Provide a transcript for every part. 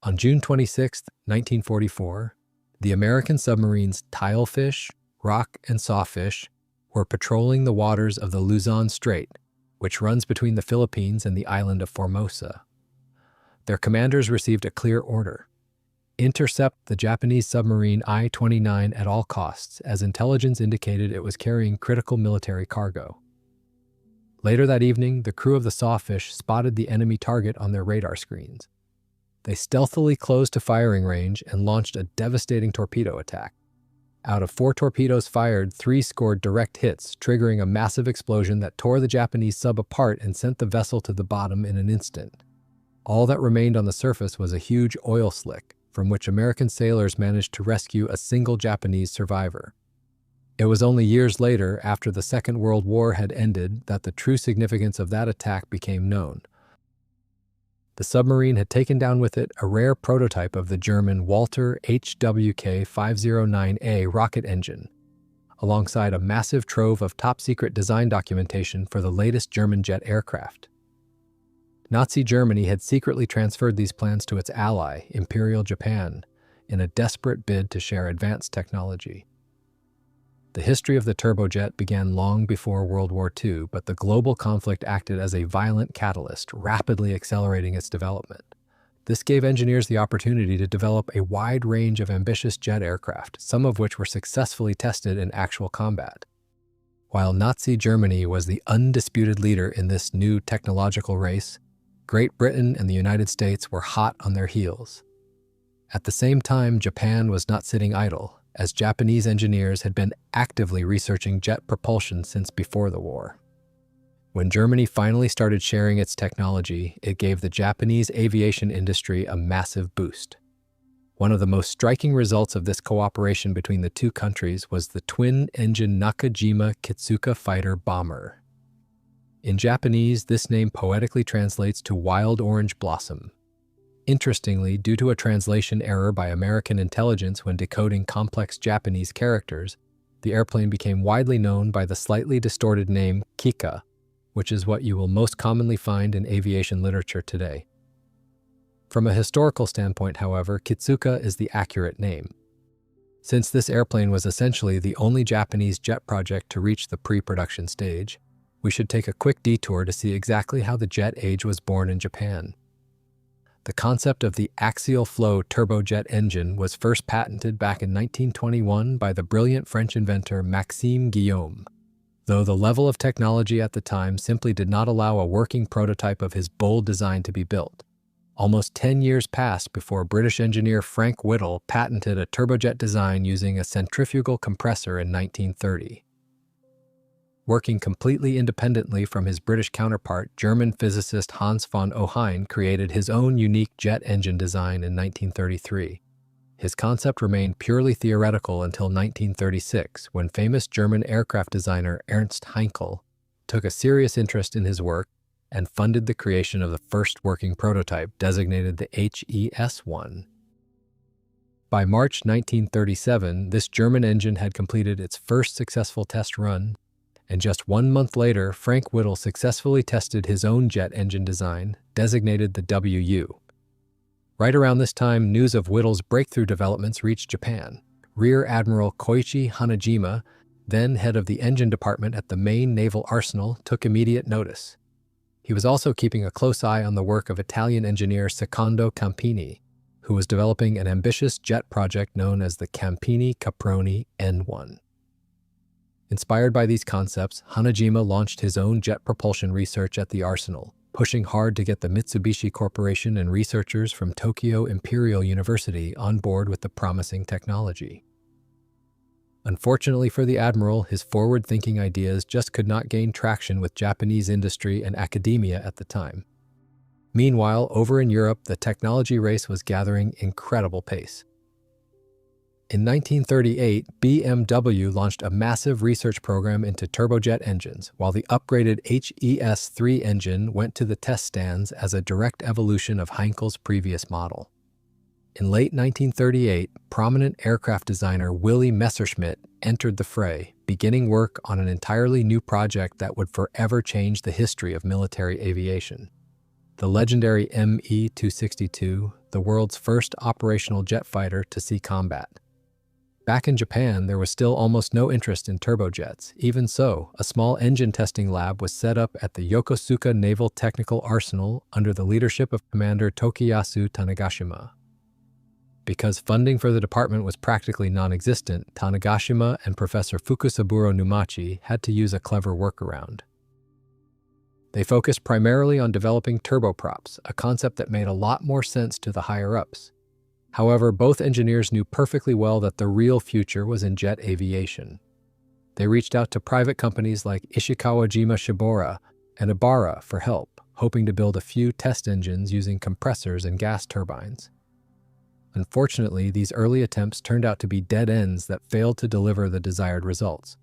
On June 26, 1944, the American submarines Tilefish, Rock, and Sawfish were patrolling the waters of the Luzon Strait, which runs between the Philippines and the island of Formosa. Their commanders received a clear order: intercept the Japanese submarine I-29 at all costs, as intelligence indicated it was carrying critical military cargo. Later that evening, the crew of the Sawfish spotted the enemy target on their radar screens. They stealthily closed to firing range and launched a devastating torpedo attack. Out of 4 torpedoes fired, 3 scored direct hits, triggering a massive explosion that tore the Japanese sub apart and sent the vessel to the bottom in an instant. All that remained on the surface was a huge oil slick, from which American sailors managed to rescue a single Japanese survivor. It was only years later, after the Second World War had ended, that the true significance of that attack became known. The submarine had taken down with it a rare prototype of the German Walter HWK-509A rocket engine, alongside a massive trove of top-secret design documentation for the latest German jet aircraft. Nazi Germany had secretly transferred these plans to its ally, Imperial Japan, in a desperate bid to share advanced technology. The history of the turbojet began long before World War II, but the global conflict acted as a violent catalyst, rapidly accelerating its development. This gave engineers the opportunity to develop a wide range of ambitious jet aircraft, some of which were successfully tested in actual combat. While Nazi Germany was the undisputed leader in this new technological race, Great Britain and the United States were hot on their heels. At the same time, Japan was not sitting idle, as Japanese engineers had been actively researching jet propulsion since before the war. When Germany finally started sharing its technology, it gave the Japanese aviation industry a massive boost. One of the most striking results of this cooperation between the two countries was the twin-engine Nakajima Kitsuka fighter bomber. In Japanese, this name poetically translates to wild orange blossom. Interestingly, due to a translation error by American intelligence when decoding complex Japanese characters, the airplane became widely known by the slightly distorted name Kika, which is what you will most commonly find in aviation literature today. From a historical standpoint, however, Kitsuka is the accurate name. Since this airplane was essentially the only Japanese jet project to reach the pre-production stage, we should take a quick detour to see exactly how the jet age was born in Japan. The concept of the axial flow turbojet engine was first patented back in 1921 by the brilliant French inventor Maxime Guillaume, though the level of technology at the time simply did not allow a working prototype of his bold design to be built. Almost 10 years passed before British engineer Frank Whittle patented a turbojet design using a centrifugal compressor in 1930. Working completely independently from his British counterpart, German physicist Hans von Ohain created his own unique jet engine design in 1933. His concept remained purely theoretical until 1936, when famous German aircraft designer Ernst Heinkel took a serious interest in his work and funded the creation of the first working prototype, designated the HES-1. By March 1937, this German engine had completed its first successful test run, and just 1 month later, Frank Whittle successfully tested his own jet engine design, designated the WU. Right around this time, news of Whittle's breakthrough developments reached Japan. Rear Admiral Koichi Hanajima, then head of the engine department at the main naval arsenal, took immediate notice. He was also keeping a close eye on the work of Italian engineer Secondo Campini, who was developing an ambitious jet project known as the Campini-Caproni N1. Inspired by these concepts, Hanajima launched his own jet propulsion research at the arsenal, pushing hard to get the Mitsubishi Corporation and researchers from Tokyo Imperial University on board with the promising technology. Unfortunately for the admiral, his forward-thinking ideas just could not gain traction with Japanese industry and academia at the time. Meanwhile, over in Europe, the technology race was gathering incredible pace. In 1938, BMW launched a massive research program into turbojet engines, while the upgraded HES-3 engine went to the test stands as a direct evolution of Heinkel's previous model. In late 1938, prominent aircraft designer Willy Messerschmitt entered the fray, beginning work on an entirely new project that would forever change the history of military aviation. the legendary Me-262, the world's first operational jet fighter to see combat. Back in Japan, there was still almost no interest in turbojets. Even so, a small engine testing lab was set up at the Yokosuka Naval Technical Arsenal under the leadership of Commander Tokiyasu Tanegashima. Because funding for the department was practically non-existent, Tanegashima and Professor Fukusaburo Numachi had to use a clever workaround. They focused primarily on developing turboprops, a concept that made a lot more sense to the higher-ups. However, both engineers knew perfectly well that the real future was in jet aviation. They reached out to private companies like Ishikawajima Shibora and Ibara for help, hoping to build a few test engines using compressors and gas turbines. Unfortunately, these early attempts turned out to be dead ends that failed to deliver the desired results.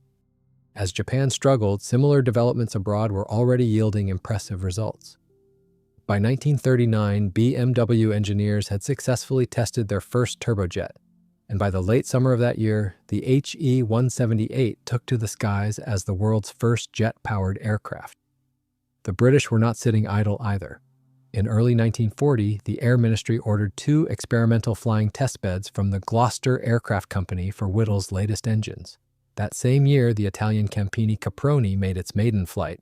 As Japan struggled, similar developments abroad were already yielding impressive results. By 1939, BMW engineers had successfully tested their first turbojet, and by the late summer of that year, the HE-178 took to the skies as the world's first jet-powered aircraft. The British were not sitting idle either. In early 1940, the Air Ministry ordered 2 experimental flying testbeds from the Gloucester Aircraft Company for Whittle's latest engines. That same year, the Italian Campini Caproni made its maiden flight.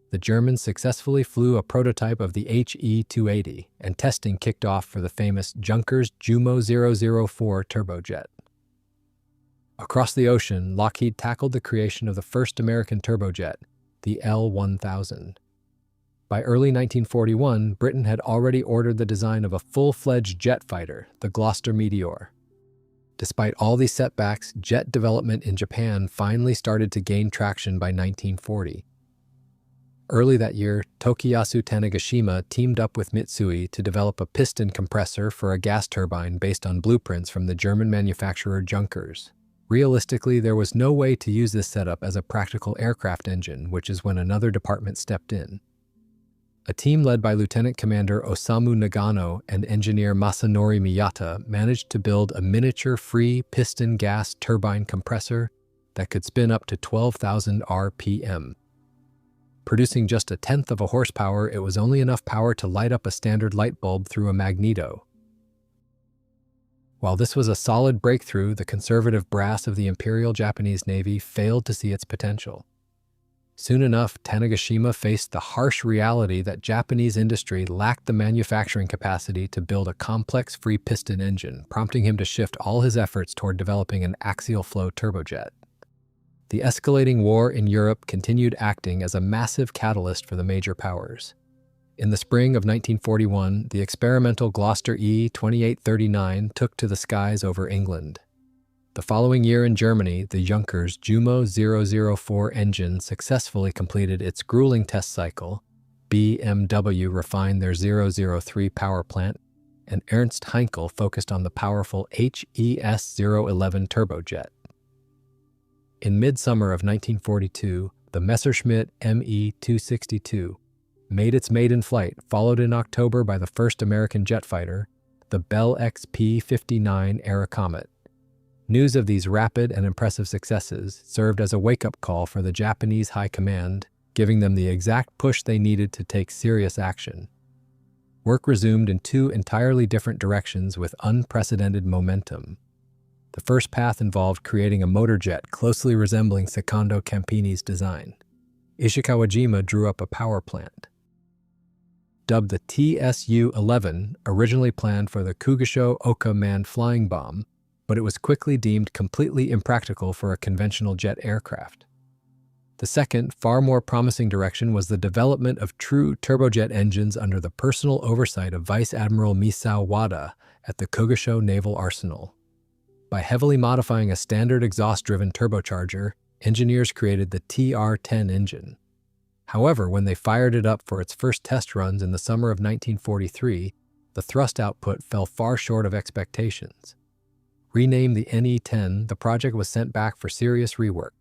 The Germans successfully flew a prototype of the HE-280, and testing kicked off for the famous Junkers Jumo 004 turbojet. Across the ocean, Lockheed tackled the creation of the first American turbojet, the L-1000. By early 1941, Britain had already ordered the design of a full-fledged jet fighter, the Gloucester Meteor. Despite all these setbacks, jet development in Japan finally started to gain traction by 1940. Early that year, Tokiyasu Tanegashima teamed up with Mitsui to develop a piston compressor for a gas turbine based on blueprints from the German manufacturer Junkers. Realistically, there was no way to use this setup as a practical aircraft engine, which is when another department stepped in. A team led by Lieutenant Commander Osamu Nagano and engineer Masanori Miyata managed to build a miniature free piston gas turbine compressor that could spin up to 12,000 RPM. Producing just 1/10 of a horsepower, it was only enough power to light up a standard light bulb through a magneto. While this was a solid breakthrough, the conservative brass of the Imperial Japanese Navy failed to see its potential. Soon enough, Tanegashima faced the harsh reality that Japanese industry lacked the manufacturing capacity to build a complex free piston engine, prompting him to shift all his efforts toward developing an axial flow turbojet. The escalating war in Europe continued acting as a massive catalyst for the major powers. In the spring of 1941, the experimental Gloucester E-2839 took to the skies over England. The following year in Germany, the Junkers Jumo 004 engine successfully completed its grueling test cycle, BMW refined their 003 power plant, and Ernst Heinkel focused on the powerful HES-011 turbojet. In midsummer of 1942, the Messerschmitt Me-262 made its maiden flight, followed in October by the first American jet fighter, the Bell XP-59 Aerocomet. News of these rapid and impressive successes served as a wake-up call for the Japanese High Command, giving them the exact push they needed to take serious action. Work resumed in 2 entirely different directions with unprecedented momentum. The first path involved creating a motorjet closely resembling Secondo Campini's design. Ishikawajima drew up a power plant. Dubbed the TSU-11, originally planned for the Kugasho Oka manned flying bomb, but it was quickly deemed completely impractical for a conventional jet aircraft. The second, far more promising direction was the development of true turbojet engines under the personal oversight of Vice Admiral Misao Wada at the Kugasho Naval Arsenal. By heavily modifying a standard exhaust-driven turbocharger, engineers created the TR-10 engine. However, when they fired it up for its first test runs in the summer of 1943, the thrust output fell far short of expectations. Renamed the NE-10, the project was sent back for serious rework.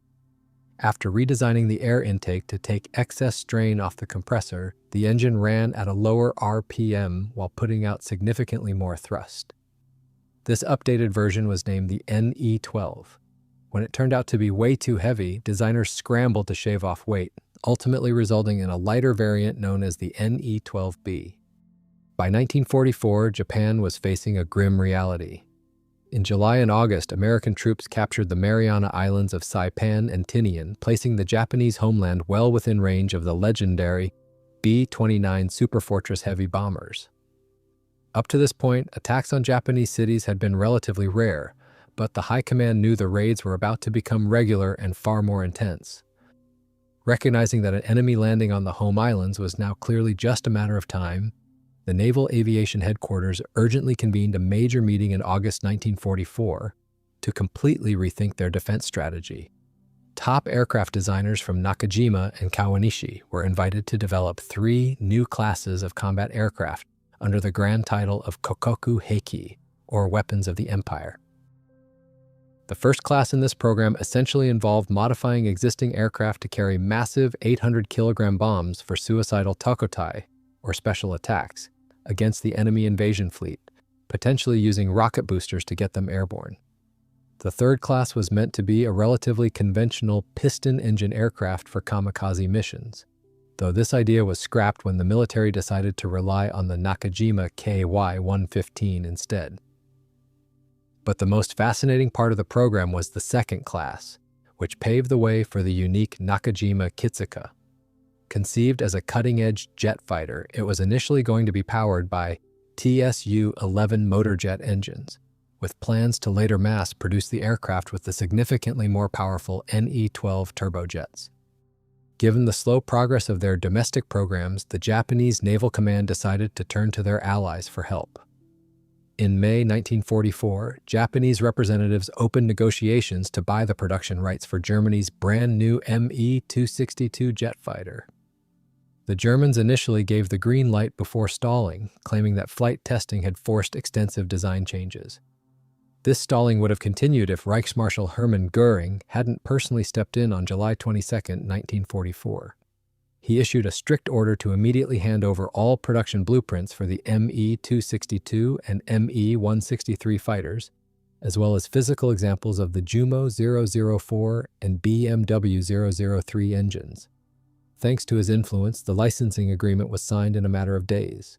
After redesigning the air intake to take excess strain off the compressor, the engine ran at a lower RPM while putting out significantly more thrust. This updated version was named the NE-12. When it turned out to be way too heavy, designers scrambled to shave off weight, ultimately resulting in a lighter variant known as the NE-12B. By 1944, Japan was facing a grim reality. In July and August, American troops captured the Mariana Islands of Saipan and Tinian, placing the Japanese homeland well within range of the legendary B-29 Superfortress heavy bombers. Up to this point, attacks on Japanese cities had been relatively rare, but the High Command knew the raids were about to become regular and far more intense. Recognizing that an enemy landing on the home islands was now clearly just a matter of time, the Naval Aviation Headquarters urgently convened a major meeting in August 1944 to completely rethink their defense strategy. Top aircraft designers from Nakajima and Kawanishi were invited to develop 3 new classes of combat aircraft under the grand title of Kokoku Heiki, or Weapons of the Empire. The first class in this program essentially involved modifying existing aircraft to carry massive 800-kilogram bombs for suicidal takotai, or special attacks, against the enemy invasion fleet, potentially using rocket boosters to get them airborne. The third class was meant to be a relatively conventional piston-engine aircraft for kamikaze missions, though this idea was scrapped when the military decided to rely on the Nakajima KY-115 instead. But the most fascinating part of the program was the second class, which paved the way for the unique Nakajima Kitsuka. Conceived as a cutting-edge jet fighter, it was initially going to be powered by TSU-11 motorjet engines, with plans to later mass-produce the aircraft with the significantly more powerful NE-12 turbojets. Given the slow progress of their domestic programs, the Japanese Naval Command decided to turn to their allies for help. In May 1944, Japanese representatives opened negotiations to buy the production rights for Germany's brand-new Me-262 jet fighter. The Germans initially gave the green light before stalling, claiming that flight testing had forced extensive design changes. This stalling would have continued if Reichsmarschall Hermann Göring hadn't personally stepped in on July 22, 1944. He issued a strict order to immediately hand over all production blueprints for the Me-262 and Me-163 fighters, as well as physical examples of the Jumo 004 and BMW 003 engines. Thanks to his influence, the licensing agreement was signed in a matter of days.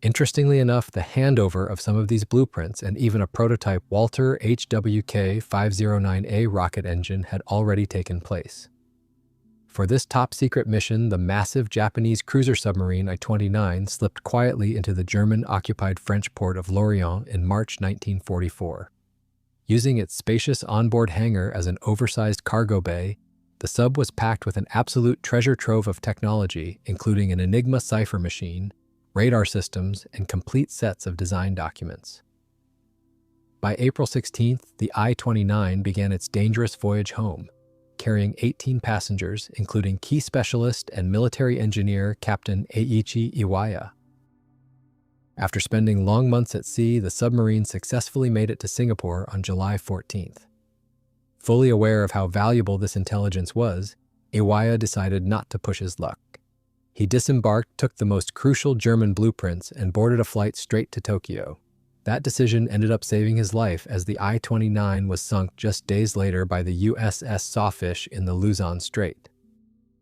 Interestingly enough, the handover of some of these blueprints and even a prototype Walter HWK-509A rocket engine had already taken place. For this top-secret mission, the massive Japanese cruiser submarine I-29 slipped quietly into the German-occupied French port of Lorient in March 1944. Using its spacious onboard hangar as an oversized cargo bay, the sub was packed with an absolute treasure trove of technology, including an Enigma cipher machine, radar systems, and complete sets of design documents. By April 16th, the I-29 began its dangerous voyage home, carrying 18 passengers, including key specialist and military engineer Captain Eiichi Iwaya. After spending long months at sea, the submarine successfully made it to Singapore on July 14th. Fully aware of how valuable this intelligence was, Iwaya decided not to push his luck. He disembarked, took the most crucial German blueprints, and boarded a flight straight to Tokyo. That decision ended up saving his life, as the I-29 was sunk just days later by the USS Sawfish in the Luzon Strait.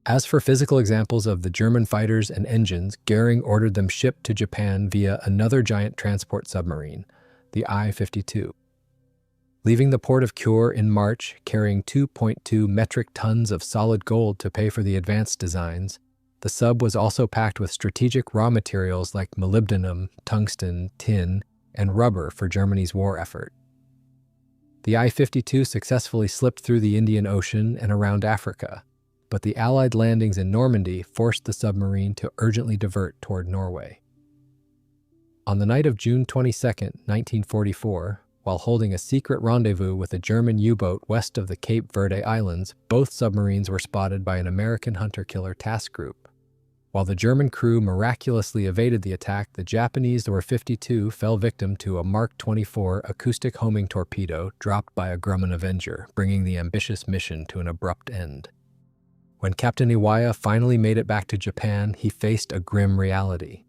As for physical examples of the German fighters and engines, Göring ordered them shipped to Japan via another giant transport submarine, the I-52. Leaving the port of Kure in March, carrying 2.2 metric tons of solid gold to pay for the advanced designs, the sub was also packed with strategic raw materials like molybdenum, tungsten, tin, and rubber for Germany's war effort. The I-52 successfully slipped through the Indian Ocean and around Africa, but the Allied landings in Normandy forced the submarine to urgently divert toward Norway. On the night of June 22, 1944, while holding a secret rendezvous with a German U-boat west of the Cape Verde Islands, both submarines were spotted by an American hunter-killer task group. While the German crew miraculously evaded the attack, the Japanese OR-52 fell victim to a Mark 24 acoustic homing torpedo dropped by a Grumman Avenger, bringing the ambitious mission to an abrupt end. When Captain Iwaya finally made it back to Japan, he faced a grim reality.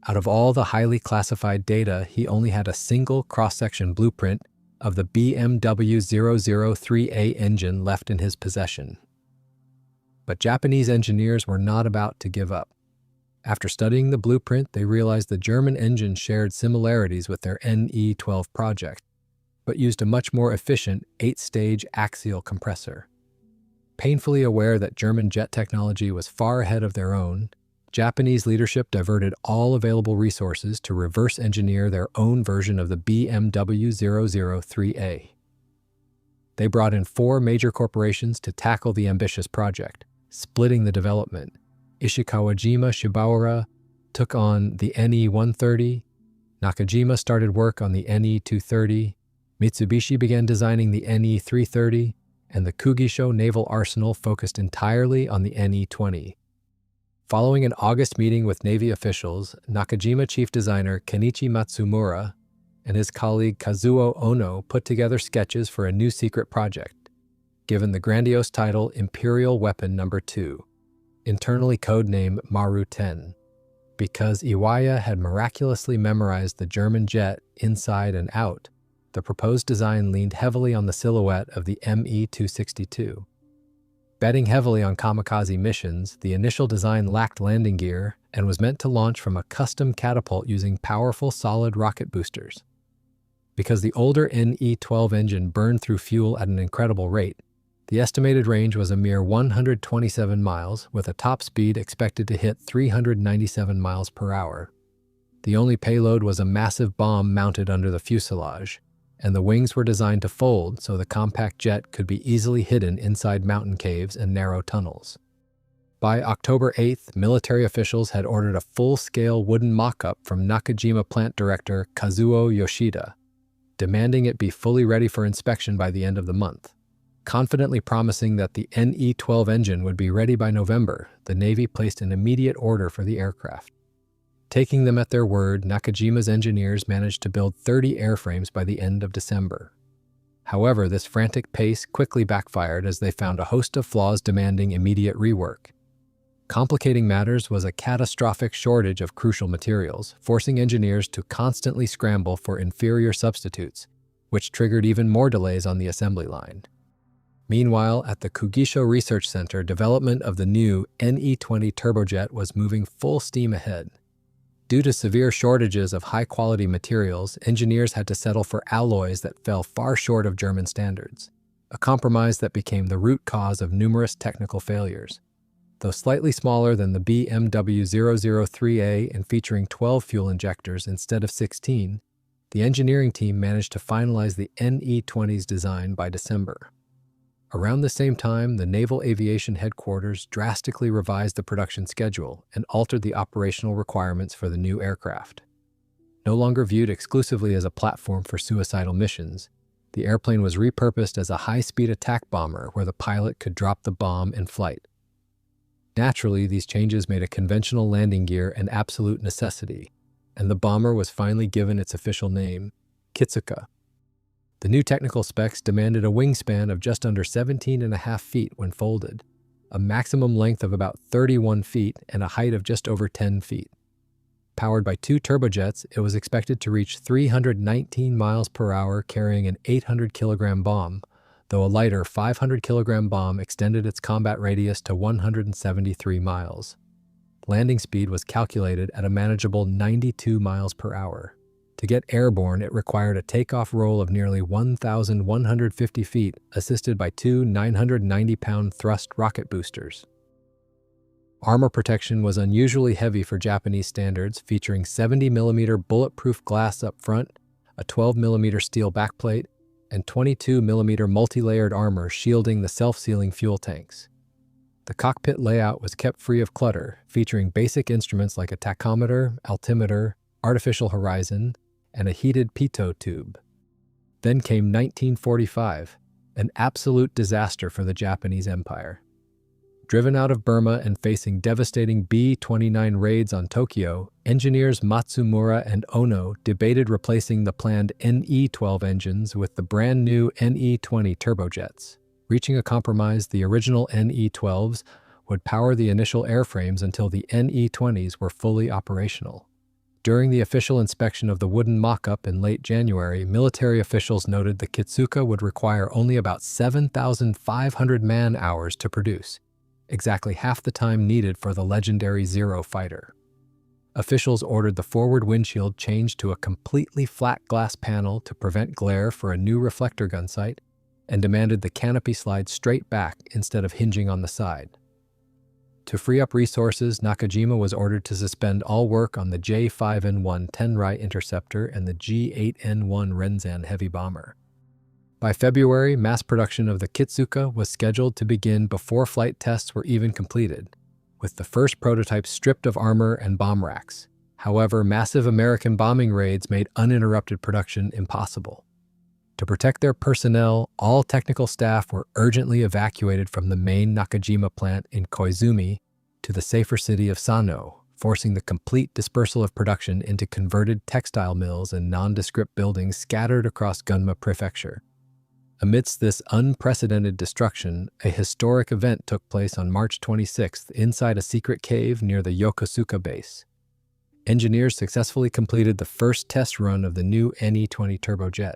Out of all the highly classified data, he only had a single cross-section blueprint of the BMW 003A engine left in his possession. But Japanese engineers were not about to give up. After studying the blueprint, they realized the German engine shared similarities with their NE-12 project, but used a much more efficient 8-stage axial compressor. Painfully aware that German jet technology was far ahead of their own, Japanese leadership diverted all available resources to reverse engineer their own version of the BMW 003A. They brought in 4 major corporations to tackle the ambitious project, splitting the development. Ishikawajima Shibaura took on the NE-130, Nakajima started work on the NE-230, Mitsubishi began designing the NE-330, and the Kugisho Naval Arsenal focused entirely on the NE-20. Following an August meeting with Navy officials, Nakajima chief designer Kenichi Matsumura and his colleague Kazuo Ono put together sketches for a new secret project, given the grandiose title Imperial Weapon No. 2, internally codenamed Maru-10. Because Iwaya had miraculously memorized the German jet inside and out, the proposed design leaned heavily on the silhouette of the ME-262. Betting heavily on kamikaze missions, the initial design lacked landing gear and was meant to launch from a custom catapult using powerful solid rocket boosters. Because the older NE-12 engine burned through fuel at an incredible rate, the estimated range was a mere 127 miles, with a top speed expected to hit 397 miles per hour. The only payload was a massive bomb mounted under the fuselage, and the wings were designed to fold so the compact jet could be easily hidden inside mountain caves and narrow tunnels. By October 8th, military officials had ordered a full-scale wooden mock-up from Nakajima plant director Kazuo Yoshida, demanding it be fully ready for inspection by the end of the month. Confidently promising that the NE-12 engine would be ready by November, the Navy placed an immediate order for the aircraft. Taking them at their word, Nakajima's engineers managed to build 30 airframes by the end of December. However, this frantic pace quickly backfired as they found a host of flaws demanding immediate rework. Complicating matters was a catastrophic shortage of crucial materials, forcing engineers to constantly scramble for inferior substitutes, which triggered even more delays on the assembly line. Meanwhile, at the Kugisho Research Center, development of the new NE-20 turbojet was moving full steam ahead. Due to severe shortages of high-quality materials, engineers had to settle for alloys that fell far short of German standards, a compromise that became the root cause of numerous technical failures. Though slightly smaller than the BMW 003A and featuring 12 fuel injectors instead of 16, the engineering team managed to finalize the NE-20's design by December. Around the same time, the Naval Aviation Headquarters drastically revised the production schedule and altered the operational requirements for the new aircraft. No longer viewed exclusively as a platform for suicidal missions, the airplane was repurposed as a high-speed attack bomber where the pilot could drop the bomb in flight. Naturally, these changes made a conventional landing gear an absolute necessity, and the bomber was finally given its official name, Kitsuka. The new technical specs demanded a wingspan of just under 17.5 feet when folded, a maximum length of about 31 feet, and a height of just over 10 feet. Powered by 2 turbojets, it was expected to reach 319 miles per hour carrying an 800-kilogram bomb, though a lighter 500-kilogram bomb extended its combat radius to 173 miles. Landing speed was calculated at a manageable 92 miles per hour. To get airborne, it required a takeoff roll of nearly 1,150 feet, assisted by 2 990-pound thrust rocket boosters. Armor protection was unusually heavy for Japanese standards, featuring 70mm bulletproof glass up front, a 12mm steel backplate, and 22mm multi-layered armor shielding the self-sealing fuel tanks. The cockpit layout was kept free of clutter, featuring basic instruments like a tachometer, altimeter, artificial horizon, and a heated pitot tube. Then came 1945, an absolute disaster for the Japanese Empire. Driven out of Burma and facing devastating B-29 raids on Tokyo, engineers Matsumura and Ono debated replacing the planned NE-12 engines with the brand new NE-20 turbojets. Reaching a compromise, the original NE-12s would power the initial airframes until the NE-20s were fully operational. During the official inspection of the wooden mock-up in late January, military officials noted the Kitsuka would require only about 7,500 man-hours to produce, exactly half the time needed for the legendary Zero fighter. Officials ordered the forward windshield changed to a completely flat glass panel to prevent glare for a new reflector gun sight, and demanded the canopy slide straight back instead of hinging on the side. To free up resources, Nakajima was ordered to suspend all work on the J5N1 Tenrai interceptor and the G8N1 Renzan heavy bomber. By February, mass production of the Kitsuka was scheduled to begin before flight tests were even completed, with the first prototypes stripped of armor and bomb racks. However, massive American bombing raids made uninterrupted production impossible. To protect their personnel, all technical staff were urgently evacuated from the main Nakajima plant in Koizumi to the safer city of Sano, forcing the complete dispersal of production into converted textile mills and nondescript buildings scattered across Gunma Prefecture. Amidst this unprecedented destruction, a historic event took place on March 26th inside a secret cave near the Yokosuka base. Engineers successfully completed the first test run of the new NE-20 turbojet.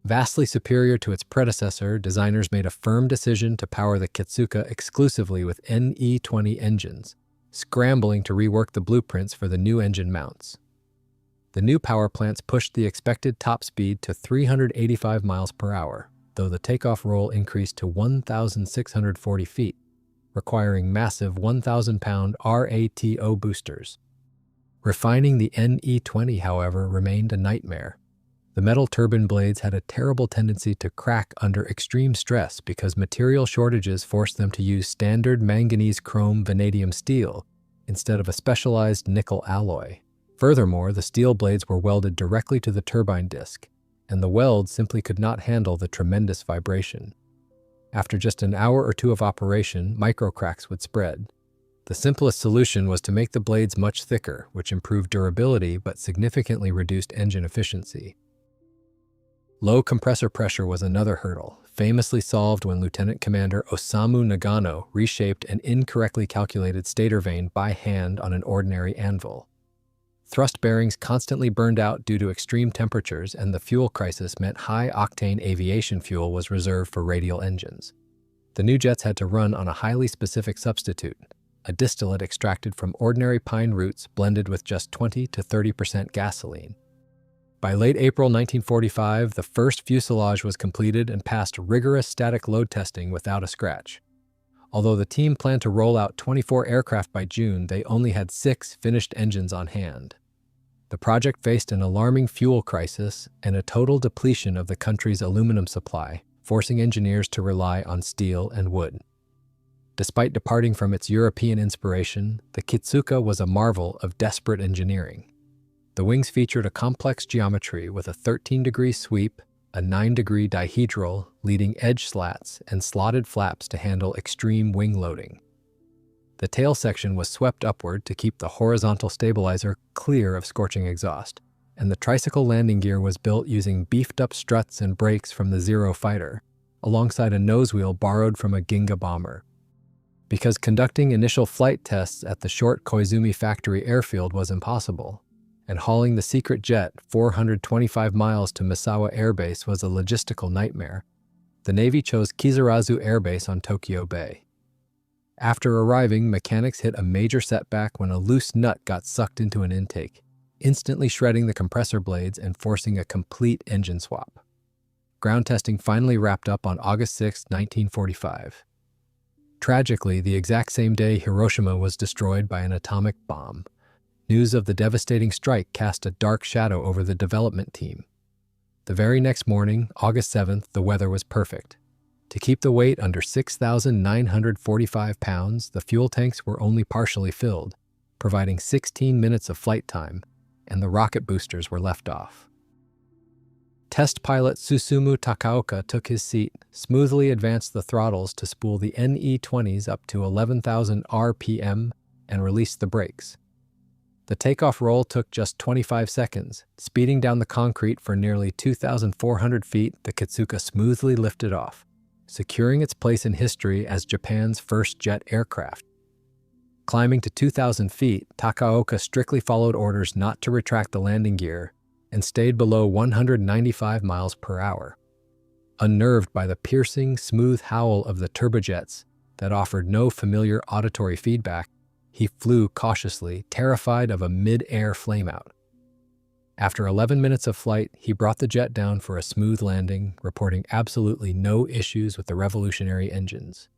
Vastly superior to its predecessor, designers made a firm decision to power the Kitsuka exclusively with NE-20 engines, scrambling to rework the blueprints for the new engine mounts. The new power plants pushed the expected top speed to 385 miles per hour, though the takeoff roll increased to 1,640 feet, requiring massive 1,000-pound RATO boosters. Refining the NE-20, however, remained a nightmare. The metal turbine blades had a terrible tendency to crack under extreme stress because material shortages forced them to use standard manganese chrome vanadium steel instead of a specialized nickel alloy. Furthermore, the steel blades were welded directly to the turbine disc, and the weld simply could not handle the tremendous vibration. After just an hour or two of operation, microcracks would spread. The simplest solution was to make the blades much thicker, which improved durability but significantly reduced engine efficiency. Low compressor pressure was another hurdle, famously solved when Lieutenant Commander Osamu Nagano reshaped an incorrectly calculated stator vane by hand on an ordinary anvil. Thrust bearings constantly burned out due to extreme temperatures, and the fuel crisis meant high-octane aviation fuel was reserved for radial engines. The new jets had to run on a highly specific substitute, a distillate extracted from ordinary pine roots blended with just 20 to 30% gasoline. By late April 1945, the first fuselage was completed and passed rigorous static load testing without a scratch. Although the team planned to roll out 24 aircraft by June, they only had 6 finished engines on hand. The project faced an alarming fuel crisis and a total depletion of the country's aluminum supply, forcing engineers to rely on steel and wood. Despite departing from its European inspiration, the Kitsuka was a marvel of desperate engineering. The wings featured a complex geometry with a 13-degree sweep, a 9-degree dihedral, leading edge slats, and slotted flaps to handle extreme wing loading. The tail section was swept upward to keep the horizontal stabilizer clear of scorching exhaust, and the tricycle landing gear was built using beefed-up struts and brakes from the Zero fighter, alongside a nose wheel borrowed from a Ginga bomber. Because conducting initial flight tests at the short Koizumi factory airfield was impossible, and hauling the secret jet 425 miles to Misawa Air Base was a logistical nightmare, the Navy chose Kizurazu Air Base on Tokyo Bay. After arriving, mechanics hit a major setback when a loose nut got sucked into an intake, instantly shredding the compressor blades and forcing a complete engine swap. Ground testing finally wrapped up on August 6, 1945. Tragically, the exact same day Hiroshima was destroyed by an atomic bomb, news of the devastating strike cast a dark shadow over the development team. The very next morning, August 7th, the weather was perfect. To keep the weight under 6,945 pounds, the fuel tanks were only partially filled, providing 16 minutes of flight time, and the rocket boosters were left off. Test pilot Susumu Takaoka took his seat, smoothly advanced the throttles to spool the NE-20s up to 11,000 RPM, and released the brakes. The takeoff roll took just 25 seconds. Speeding down the concrete for nearly 2,400 feet, the Kitsuka smoothly lifted off, securing its place in history as Japan's first jet aircraft. Climbing to 2,000 feet, Takaoka strictly followed orders not to retract the landing gear and stayed below 195 miles per hour. Unnerved by the piercing, smooth howl of the turbojets that offered no familiar auditory feedback, He flew cautiously, terrified of a mid-air flameout. After 11 minutes of flight, he brought the jet down for a smooth landing, reporting absolutely no issues with the revolutionary engines.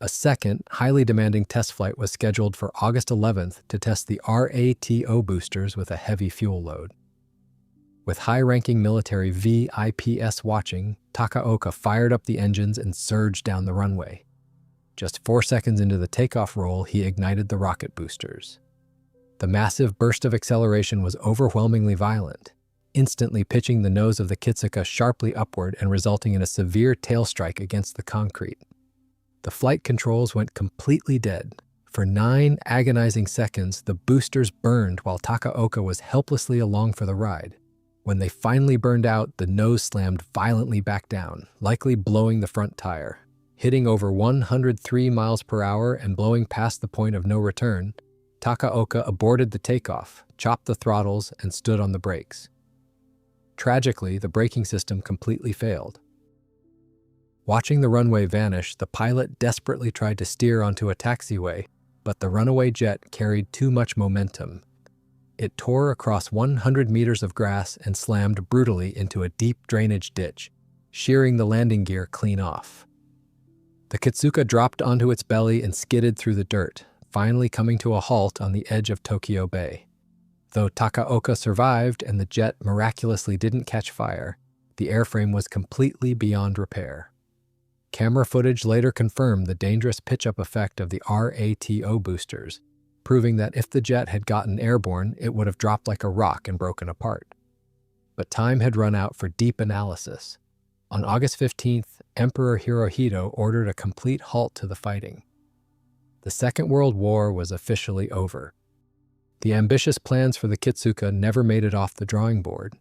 A second, highly demanding test flight was scheduled for August 11th to test the RATO boosters with a heavy fuel load. With high-ranking military VIPs watching, Takaoka fired up the engines and surged down the runway. Just 4 seconds into the takeoff roll, he ignited the rocket boosters. The massive burst of acceleration was overwhelmingly violent, instantly pitching the nose of the Kitsuka sharply upward and resulting in a severe tail strike against the concrete. The flight controls went completely dead. For 9 agonizing seconds, the boosters burned while Takaoka was helplessly along for the ride. When they finally burned out, the nose slammed violently back down, likely blowing the front tire. Hitting over 103 miles per hour and blowing past the point of no return, Takaoka aborted the takeoff, chopped the throttles, and stood on the brakes. Tragically, the braking system completely failed. Watching the runway vanish, the pilot desperately tried to steer onto a taxiway, but the runaway jet carried too much momentum. It tore across 100 meters of grass and slammed brutally into a deep drainage ditch, shearing the landing gear clean off. The Kitsuka dropped onto its belly and skidded through the dirt, finally coming to a halt on the edge of Tokyo Bay. Though Takaoka survived and the jet miraculously didn't catch fire, the airframe was completely beyond repair. Camera footage later confirmed the dangerous pitch-up effect of the RATO boosters, proving that if the jet had gotten airborne, it would have dropped like a rock and broken apart. But time had run out for deep analysis. On August 15th, Emperor Hirohito ordered a complete halt to the fighting. The Second World War was officially over. The ambitious plans for the Kitsuka never made it off the drawing board.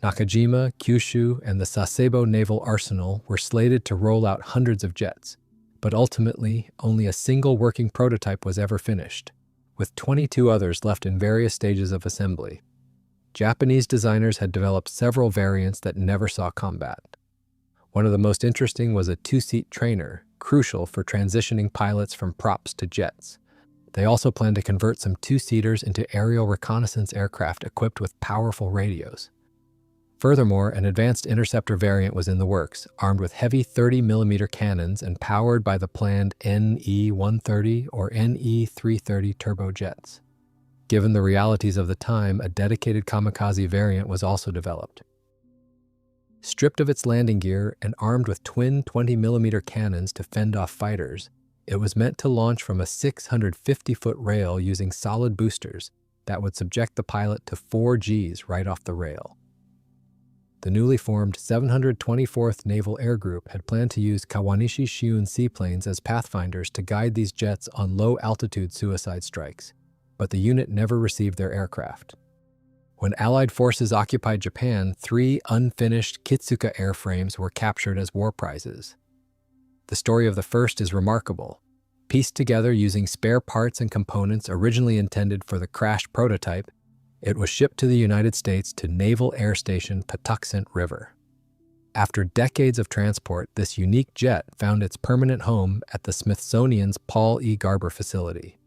Nakajima, Kyushu, and the Sasebo Naval Arsenal were slated to roll out hundreds of jets, but ultimately, only a single working prototype was ever finished, with 22 others left in various stages of assembly. Japanese designers had developed several variants that never saw combat. One of the most interesting was a 2-seat trainer, crucial for transitioning pilots from props to jets. They also planned to convert some 2-seaters into aerial reconnaissance aircraft equipped with powerful radios. Furthermore, an advanced interceptor variant was in the works, armed with heavy 30mm cannons and powered by the planned NE-130 or NE-330 turbojets. Given the realities of the time, a dedicated kamikaze variant was also developed. Stripped of its landing gear and armed with twin 20mm cannons to fend off fighters, it was meant to launch from a 650-foot rail using solid boosters that would subject the pilot to 4 Gs right off the rail. The newly formed 724th Naval Air Group had planned to use Kawanishi Shiun seaplanes as pathfinders to guide these jets on low-altitude suicide strikes, but the unit never received their aircraft. When Allied forces occupied Japan, 3 unfinished Kitsuka airframes were captured as war prizes. The story of the first is remarkable. Pieced together using spare parts and components originally intended for the crashed prototype, it was shipped to the United States to Naval Air Station Patuxent River. After decades of transport, this unique jet found its permanent home at the Smithsonian's Paul E. Garber facility.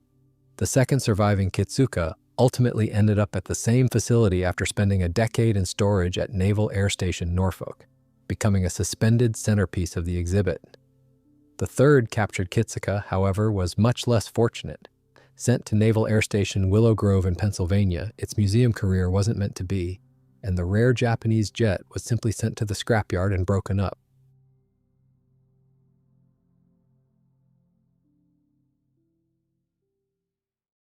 The second surviving Kitsuka ultimately ended up at the same facility after spending a decade in storage at Naval Air Station Norfolk, becoming a suspended centerpiece of the exhibit. The third captured Kitsuka, however, was much less fortunate. Sent to Naval Air Station Willow Grove in Pennsylvania, its museum career wasn't meant to be, and the rare Japanese jet was simply sent to the scrapyard and broken up.